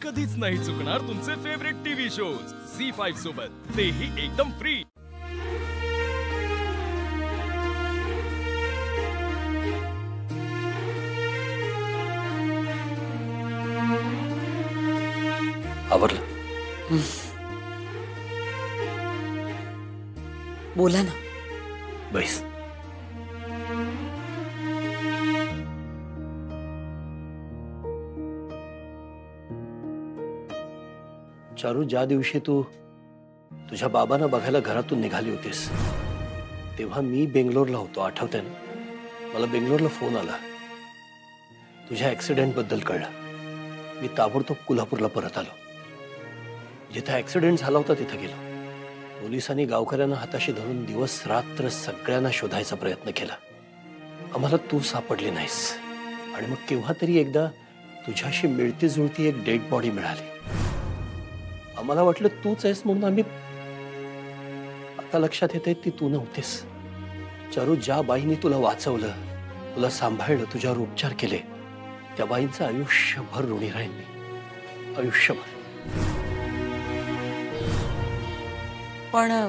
कधीच नाही चुकणार तुमचे फेवरेट टीव्ही शोज झी5 सोबत, तेही एकदम फ्री। आवरलं? बोला ना। बैस। चारू, ज्या दिवशी तू तुझ्या बाबांना बघायला घरातून निघाली होतीस तेव्हा मी बेंगलोरला होतो, आठवतंय ना? मला बेंगलोरला फोन आला, तुझ्या ऍक्सिडेंट बद्दल कळलं। मी ताबडतोब कोल्हापूरला परत आलो। जिथे ऍक्सिडेंट झाला होता तिथे गेलो। पोलिसांनी गावकऱ्यांना हाताशी धरून दिवस रात्र सगळ्यांना शोधायचा प्रयत्न केला। आम्हाला तू सापडली नाहीस आणि मग केव्हा तरी एकदा तुझ्याशी मिळती जुळती एक डेड बॉडी मिळाली। आम्हाला वाटलं तूच आहेस म्हणून आम्ही, आता लक्षात येतंय ती तू नव्हतीस। चारू, ज्या बाईंनी तुला वाचवलं, तुला सांभाळलं, तुझ्यावर उपचार केले, त्या बाईंचं आयुष्यभर ऋणी राहीन मी, आयुष्यभर। पण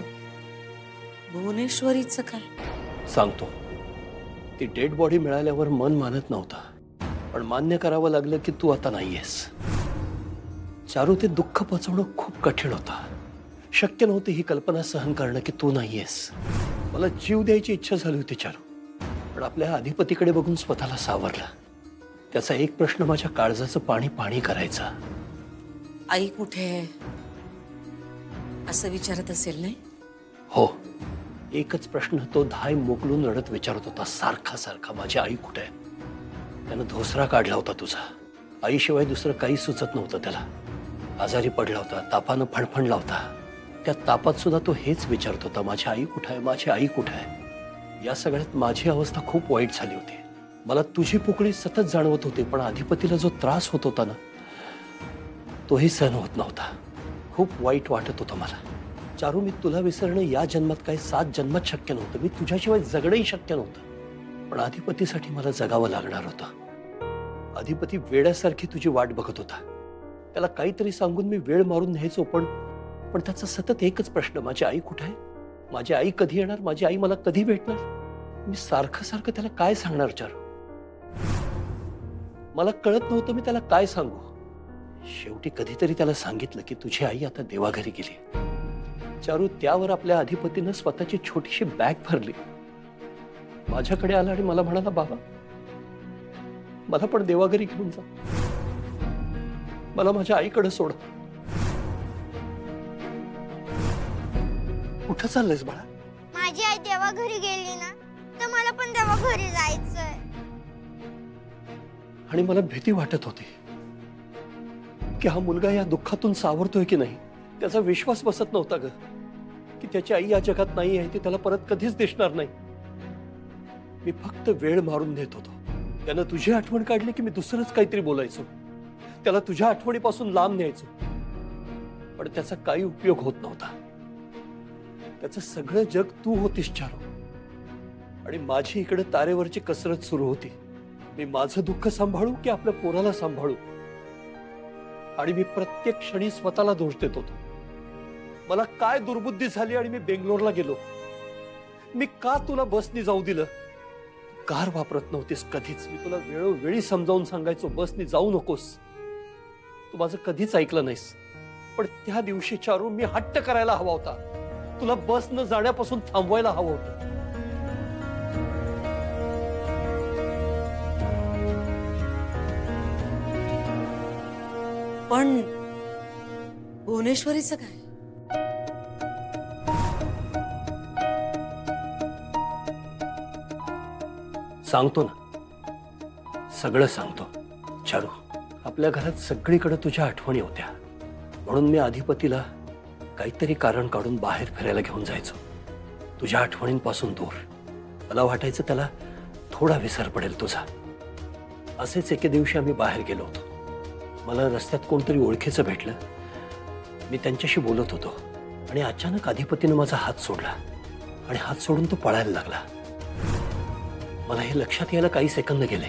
भुवनेश्वरीचं काय? सांगतो। ती डेड बॉडी मिळाल्यावर मन मानत नव्हतं, पण मान्य करावं लागलं की तू आता नाहीयेस। चारू, ते दुःख पचवणं खूप कठीण होतं। शक्य नव्हती ही कल्पना सहन करणं की तू नाहीयेस। मला जीव द्यायची इच्छा झाली होती चारू, पण आपल्या अधिपतीकडे बघून स्वतःला सावरलं। त्याचा एक प्रश्न माझ्या काळजाचं पाणी पाणी करायचा। आई कुठे आहे असं विचारत असेल नाही? हो, एकच प्रश्न तो धाय मोकलून रडत विचारत होता, सारखा सारखा, माझी आई कुठे आहे? त्यानं धोसरा काढला होता तुझा। आईशिवाय दुसरं काही सुचत नव्हतं त्याला। आजारी पडला होता, तापानं फणफणला होता। त्या तापात सुद्धा तो हेच विचारत होता, माझी आई कुठे आहे, माझी आई कुठे आहे? या सगळ्यात माझी अवस्था खूप वाईट झाली होती। मला तुझी पोकळी सतत जाणवत होती, पण अधिपतीला जो त्रास होत होता ना, तोही सहन होत नव्हता। खूप वाईट वाटत होतं मला। चारू, मी तुला विसरणं या जन्मात काही 7 जन्मात शक्य नव्हतं। मी तुझ्याशिवाय जगणंही शक्य नव्हतं, पण अधिपतीसाठी मला जगावं लागणार होतं। अधिपती वेड्यासारखी तुझी वाट बघत होता। त्याला काहीतरी सांगून मी वेळ मारून न्यायचो, पण त्याचा सतत एकच प्रश्न, माझी आई कुठे आहे? माझी आई कधी येणार? माझी आई मला कधी भेटणार? मी सारखं सारखं त्याला काय सांगणार चारू? मला कळत नव्हतं मी त्याला काय सांगू। शेवटी कधीतरी त्याला सांगितलं की तुझी आई आता देवाघरी गेली। चारू, त्यावर आपल्या अधिपतीनं स्वतःची छोटीशी बॅग भरली, माझ्याकडे आला आणि मला म्हणाला, बाबा मला पण देवाघरी घेऊन जा, मला माझ्या आईकडे सोड। कुठं चाललंयस बाळा? माझी आई देवाघरी गेली ना, तर मला पण देवाघरी जायचंय। आणि मला भीती वाटत होती की हा मुलगा या दुःखातून सावरतोय की नाही। त्याचा विश्वास बसत नव्हता ग, की त्याची आई या जगात नाही आहे, ती त्याला परत कधीच दिसणार नाही। मी फक्त वेळ मारून देत होतो। त्यानं तुझी आठवण काढली की मी दुसरंच काहीतरी बोलायचो, त्याला तुझ्या आठवणीपासून लांब न्यायचो, पण त्याचा काही उपयोग होत नव्हता। त्याचं सगळं जग तू होतीस चारू, आणि माझी इकडे तारेवरची कसरत सुरू होती। मी माझं दुःख सांभाळू की आपल्या पोराला सांभाळू? आणि मी प्रत्येक क्षणी स्वतःला दोष देत होतो। मला काय दुर्बुद्धी झाली आणि मी बेंगलोरला गेलो? मी का तुला बसनी जाऊ दिलं? कार वापरत नव्हतीस कधीच। मी तुला वेळोवेळी समजावून सांगायचो, बसनी जाऊ नकोस, तू माझं कधीच ऐकलं नाहीस। पण त्या दिवशी चारू, मी हट्ट करायला हवा होता, तुला बस न जाण्यापासून थांबवायला हवं होतं। पण भुवनेश्वरीचं काय? सांगतो ना, सगळं सांगतो चारू। आपल्या घरात सगळीकडे तुझ्या आठवणी होत्या, म्हणून मी अधिपतीला काहीतरी कारण काढून बाहेर फिरायला घेऊन जायचो, तुझ्या आठवणींपासून दूर। मला वाटायचं त्याला थोडा विसर पडेल तुझा। असेच एके दिवशी आम्ही बाहेर गेलो होतो। मला रस्त्यात कोणतरी ओळखीचं भेटलं। मी त्यांच्याशी बोलत होतो आणि अचानक अधिपतीनं माझा हात सोडला आणि हात सोडून तो पळायला लागला। मला हे लक्षात यायला काही सेकंद गेले।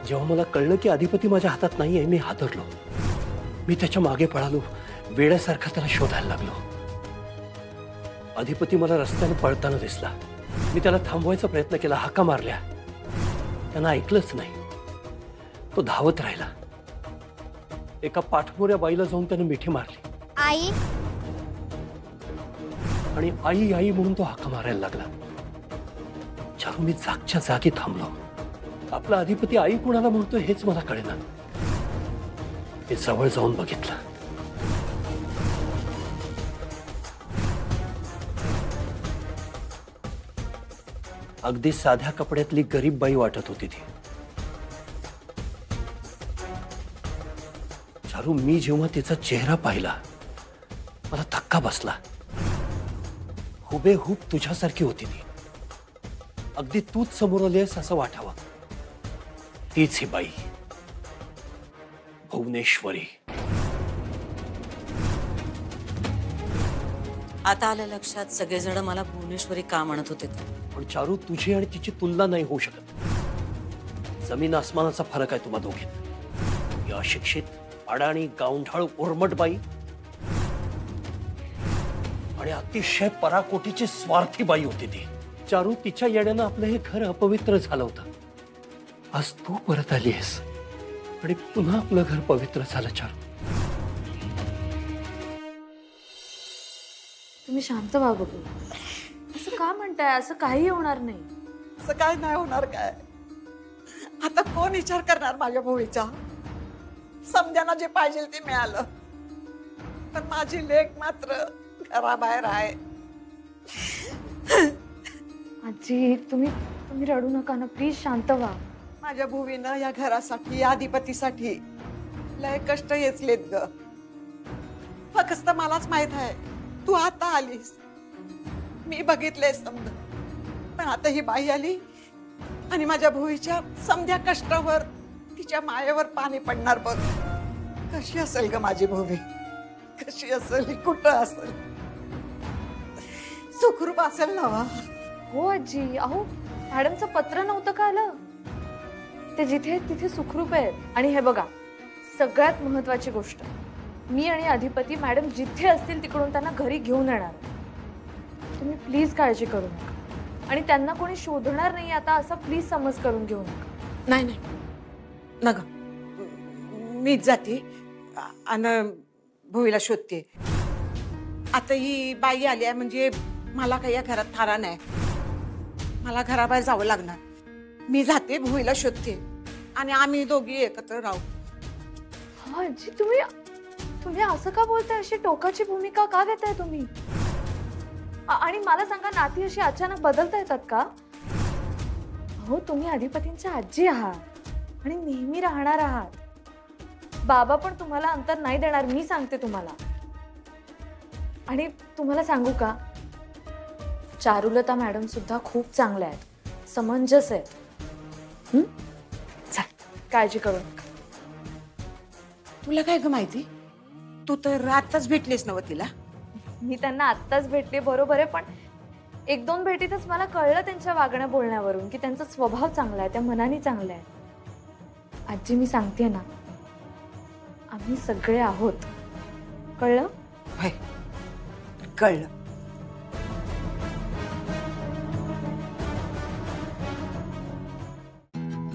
जेव्हा मला कळलं की अधिपती माझ्या हातात नाहीये, मी हादरलो। मी त्याच्या मागे पळालो, वेड्यासारखा त्याला शोधायला लागलो. अधिपती मला रस्त्याने पळताना दिसला. मी त्याला थांबवायचा प्रयत्न केला, हाका मारल्या. त्यांना ऐकलंच नाही. तो धावत राहिला. एका पाठमोऱ्या बाईला जाऊन त्याने मिठी मारली आई आणि आई आई म्हणून तो हाका मारायला लागला. चारू, मी जागच्या जागी थांबलो. आपला अधिपती आई कुणाला म्हणतो हेच मला कळेना. मी जवळ जाऊन बघितलं. अगदी साध्या कपड्यातली गरीब बाई वाटत होती ती. चारू, मी जेव्हा तिचा चेहरा पाहिला मला धक्का बसला. हुबेहूब तुझ्यासारखी होती ती. अगदी तूच समोर आलीस असं वाटावं. तीच ही बाई, भुवनेश्वरी. आता आलं लक्षात सगळेजण मला भुवनेश्वरी का म्हणत होते ते. पण चारू, तुझी आणि तिची तुलना नाही होऊ शकत. जमीन आसमानाचा फरक आहे तुम्हा दोघीत. ही अशिक्षित, अडाणी, गावंढळ, उर्मट बाई आणि अतिशय पराकोटीची स्वार्थी बाई होती ती. चारू, तिच्या येण्यानं आपलं हे घर अपवित्र झालं होतं. आज तू परत आलीस आणि पुन्हा आपलं घर पवित्र झालं. चारू, तुम्ही शांत व्हा बघू. असं का म्हणताय? असं काही होणार नाही. असं काय नाही होणार. काय आता कोण विचार करणार माझ्या भोळीचा? समजाना जे पाहिजे ते मिळालं, पण माझी लेक मात्र घराबाहेर आहे. आजी, तुम्ही रडू नका ना, प्लीज शांत व्हा. माझ्या भुवीनं या घरासाठी, या अधिपतीसाठी लय कष्ट येचलेत ग. फक्त मलाच माहित आहे तू आता आलीस. मी बघितलंय समज, पण आता ही बाई आली आणि माझ्या भुवीच्या समध्या कष्टावर, तिच्या मायेवर पाणी पडणार बघ. कशी असेल ग माझी भुवी? कशी असेल? कुठं असेल? सुखरूप असेल ना? हो आजी. अहो, मॅडमचं पत्र नव्हतं का आलं? ते जिथे आहेत तिथे सुखरूप आहेत. आणि हे बघा, सगळ्यात महत्वाची गोष्ट, मी आणि अधिपती मॅडम जिथे असतील तिकडून त्यांना घरी घेऊन येणार. तुम्ही प्लीज काळजी करू नका. आणि त्यांना कोणी शोधणार नाही आता असा प्लीज समज करून घेऊ नका. नाही नाही नग, मीच जाते आणि भुवीला शोधते. आता ही बाई आली आहे म्हणजे मला काही या घरात थारा नाही. मला घराबाहेर जावं लागणार. मी जाते, भुवीला शोधते आणि आम्ही दोघी एकत्र राहू. हो आजी, तुम्ही असं का बोलताय? अशी टोकाची भूमिका का घेताय तुम्ही? आणि मला सांगा, नाती अशी अचानक बदलता येतात का? हो, तुम्ही अधिपतींच्या आजी आहात आणि नेहमी राहणार आहात. बाबा पण तुम्हाला अंतर नाही देणार, मी सांगते तुम्हाला. आणि तुम्हाला सांगू का, चारुलता मॅडम सुद्धा खूप चांगल्या आहेत, समंजस आहेत. चल, काळजी करू नका. तुला काय ग माहिती? तू तर आत्ताच भेटलीस नव तिला? मी त्यांना आत्ताच भेटले, बरोबर आहे, पण एक दोन भेटीतच मला कळलं त्यांच्या वागण्या बोलण्यावरून की त्यांचा स्वभाव चांगला आहे, त्या मनाने चांगल्या आहेत. आजी, मी सांगते ना, आम्ही सगळे आहोत. कळलं? होय, कळलं.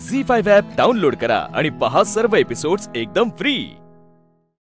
झी5 ॲप डाउनलोड करा आणि पहा सर्व एपिसोड्स एकदम फ्री.